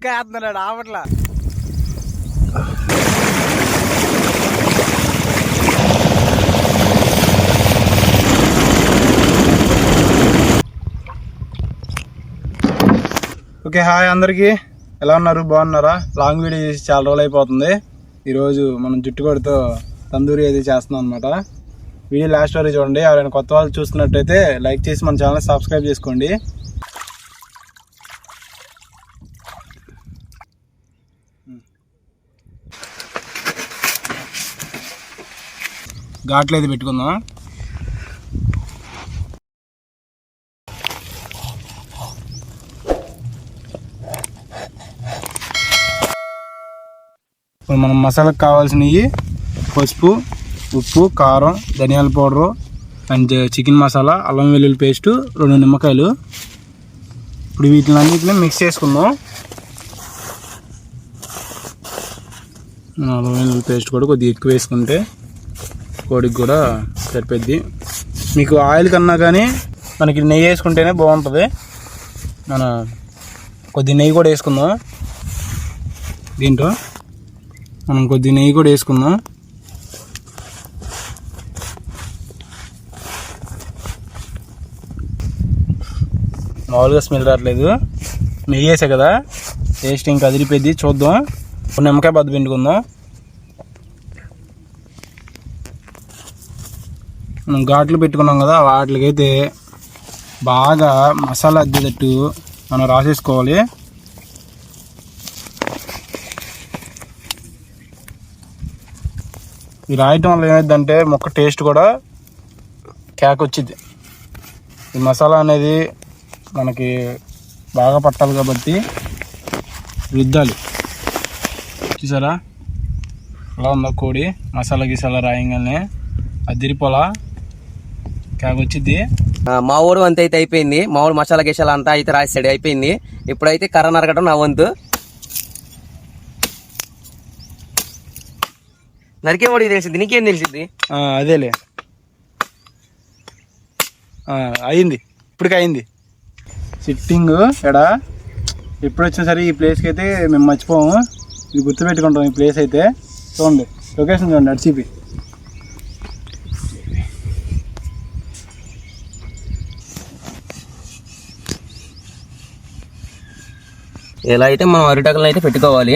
ఇంకా వేస్తున్నాడు ఆపట్లా. Okay, hi అందరికీ, ఎలా ఉన్నారు? బాగున్నారా? లాంగ్ వీడియో చేసి చాలా రోజులు అయిపోతుంది. ఈరోజు మనం జుట్టుకొడితో తందూరి అయితే చేస్తున్నాం అనమాట. వీడియో లాస్ట్ వరకు చూడండి. ఎవరైనా కొత్త వాళ్ళు చూస్తున్నట్టయితే లైక్ చేసి మన ఛానల్ సబ్స్క్రైబ్ చేసుకోండి. ఘాట్లు అయితే పెట్టుకుందాం. ఇప్పుడు మనం మసాలాకు కావాల్సినవి పసుపు, ఉప్పు, కారం, ధనియాల పౌడరు అండ్ చికెన్ మసాలా, అల్లం వెల్లుల్లి పేస్టు, 2 నిమ్మకాయలు. ఇప్పుడు వీటిని మిక్స్ చేసుకుందాం. అల్లం వెల్లుల్లి పేస్ట్ కూడా కొద్దిగా ఎక్కువ వేసుకుంటే కోడికి కూడా సరిపోద్ది. మీకు ఆయిల్ కన్నా కానీ మనకి నెయ్యి వేసుకుంటేనే బాగుంటుంది. మన కొద్ది నెయ్యి కూడా వేసుకుందాం. దీంట్లో మనం కొద్ది నెయ్యి కూడా వేసుకుందాం. మామూలుగా స్మెల్ రావట్లేదు, నెయ్యి వేసా కదా, టేస్ట్ ఇంకా అదిరిపోద్ది. చూద్దాం. ఒక నిమ్మకాయ బద్ద పిండుకుందాం. మనం ఘాట్లు పెట్టుకున్నాం కదా, వాటికైతే బాగా మసాలా అద్దేటట్టు మనం రాసేసుకోవాలి. ఇది రాయటం వల్ల ఏమైందంటే మొక్క టేస్ట్ కూడా కేక్ వచ్చింది. ఈ మసాలా అనేది మనకి బాగా పట్టాలి కాబట్టి రుద్దాలి. చూసారా అలా ఉందా కోడి? మసాలా గిసాలా రాయంగానే అదిరిపోలా కేక్ వచ్చింది. మా ఊడు అంత అయితే అయిపోయింది. మా ఊడు మసాలా గిసాలా అంతా అయితే రాసాడు, అయిపోయింది. ఇప్పుడైతే కర్ర నరకడం నా వంతు. నరికేవాడికి తెలిసింది, నీకేం తెలిసింది? అదేలే, అయింది, ఇప్పటికి అయింది. సిట్టింగ్ ఎడా ఎప్పుడు వచ్చినా సరే ఈ ప్లేస్కి అయితే మేము మర్చిపోము. ఇది గుర్తుపెట్టుకుంటాం. ఈ ప్లేస్ అయితే చూడండి, లొకేషన్ చూడండి, అడిచిపి. ఇలా అయితే మనం అరిటాకులను అయితే పెట్టుకోవాలి.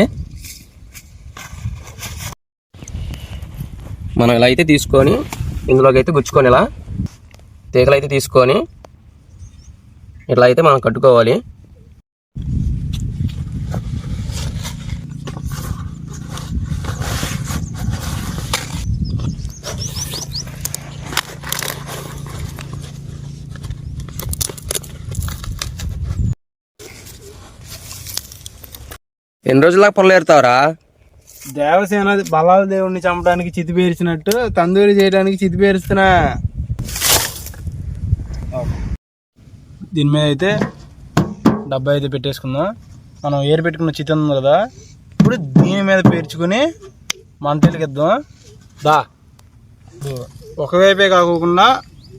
మనం ఇలా అయితే తీసుకొని ఇందులోకి అయితే గుచ్చుకొని ఇలా తీగలు అయితే తీసుకొని ఇట్లా అయితే మనం కట్టుకోవాలి. ఎన్ని రోజులకు పొలం ఏరుతావరా? దేవసేన బలాల దేవుడిని చంపడానికి చితి పేర్చినట్టు తందూరి చేయడానికి చితి పేరుస్తున్నా. దీని మీద అయితే డబ్బా అయితే పెట్టేసుకుందాం. మనం ఏరు పెట్టుకున్న చితి ఉంది కదా, ఇప్పుడు దీని మీద పేర్చుకుని మంటలకి ఇద్దాం. దా ఒకవైపే కాకుండా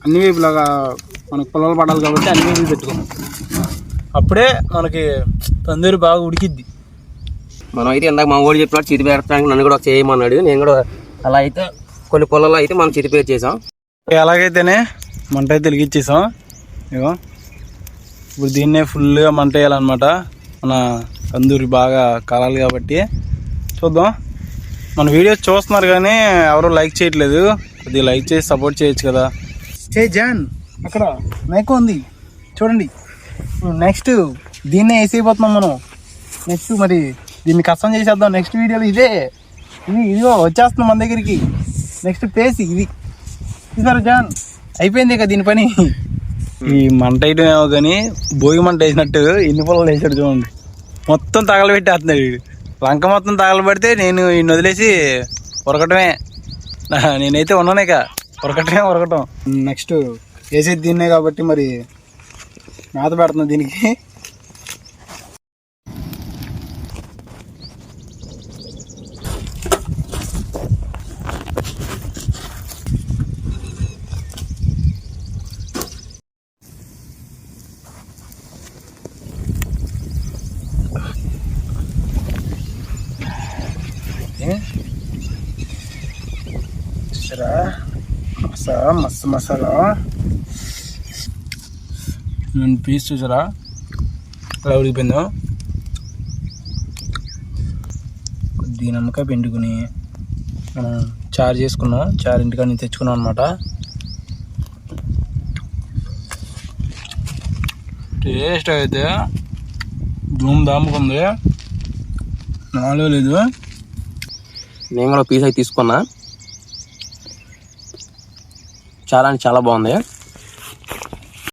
అన్ని వైపులాగా మనకు పొలాలు పడాలి కాబట్టి అన్ని వైపులు పెట్టుకుందాం. అప్పుడే మనకి తందూరి బాగా ఉడికిద్ది. మనం అయితే ఇందాక మా ఊడు చెప్పినట్టు చితి పేర్చడానికి నన్ను కూడా చేయమన్నాడు. నేను కూడా అలా అయితే కొన్ని పొలాల్లో అయితే మనం చితి పేరు చేసాం. ఎలాగైతేనే మంట అయితే వెలిగించేసాం. ఇగో ఇప్పుడు దీన్నే ఫుల్గా మంట వేయాలన్నమాట. మన తందూరి బాగా కాలాలి కాబట్టి చూద్దాం. మన వీడియోస్ చూస్తున్నారు కానీ ఎవరు లైక్ చేయట్లేదు. కొద్దిగా లైక్ చేసి సపోర్ట్ చేయొచ్చు కదా. జాన్ అక్కడ మేక ఉంది చూడండి. నెక్స్ట్ దీన్నే వేసేయబోతున్నాం మనం. నెక్స్ట్ మరి దీన్ని కష్టం చేసేద్దాం నెక్స్ట్ వీడియోలో. ఇదిగో వచ్చేస్తున్నాం మన దగ్గరికి. నెక్స్ట్ పేసి ఇది చూసారా జాన్, అయిపోయింది ఇక దీని పని. ఈ మంట వేయడం ఏమో కానీ భోగి మంట వేసినట్టు ఇన్ని పొలాలు వేసాడు చూడండి. మొత్తం తగలబెట్టేస్తున్నాడు వీడు. లంక మొత్తం తగలబెడితే నేను ఈయన వదిలేసి ఉరకటమే. నేనైతే ఉన్నాను ఇక ఉరకటం. నెక్స్ట్ వేసేది దీన్నే కాబట్టి మరి మేత పెడుతున్నా దీనికి. చూసారా మస్తు మసాలా నేను పీస్ చూసారా ఎలా ఉడికిపోయిందో. కొద్దిగా నమ్మకాయ పిండుకుని మనం చారు చేసుకున్నాం. చారు ఇంటికాడ నుంచి తెచ్చుకున్నాం అనమాట. టేస్ట్ అయితే ధూమ్ ధాముగా ఉంది, నాలో లేదు. నేను కూడా పీస్ అయితే తీసుకున్నా, చాలా అంటే చాలా బాగుంది.